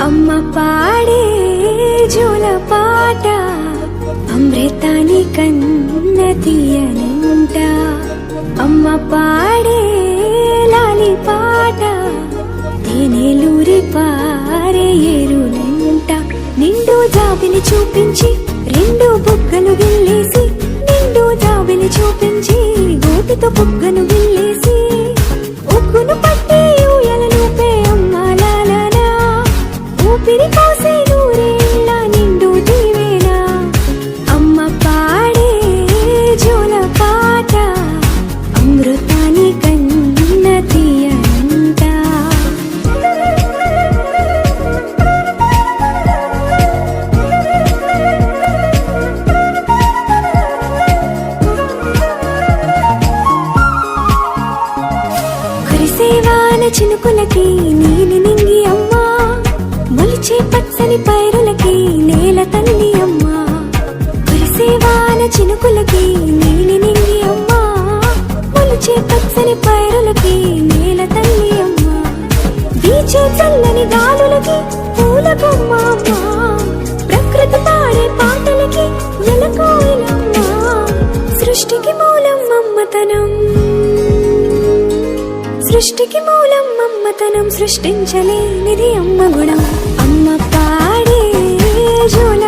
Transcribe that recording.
అమ్మ పాడే జోల పాట అమృతాని కన్న తీయనంట. అమ్మ పాడే లాలి పాట తేనెలూరి పారే ఏరునంట. నిండు జాబిని చూపించి రెండు బుగ్గలు గిల్లేసి, నిండు జాబిని చూపించి గోటితో బుగ్గను గిల్లేసి, ఉగ్గును పట్టి ఊయలను పే అమ్మాలాలనా, ఊపిరి పోసే నూరేళ్ళ నిండు దీవేనా. అమ్మ పాడే జోల పాట అమృతాని కన్న తీయనంట. కురిసేవాన చినుకులకి నీలి నింగి అమ్మా, మొలిచే పచ్చని పైరులకి నేల తల్లి అమ్మా. కురిసేవాన చినుకులకి నీలి నింగి అమ్మా, మొలిచే పచ్చని పైరులకి నేల తల్లి అమ్మా. వీచే చల్లని గాలులకి పూల బొమ్మ అమ్మా, ప్రకృతి పాడే పాటలకి ఎలకోయిలమ్మా. సృష్టికి మూలం మమ్మతనం, సృష్టికి మూలం మమ్మతనం, సృష్టించలేనిది అమ్మ గుణం. అమ్మ పాడే జోల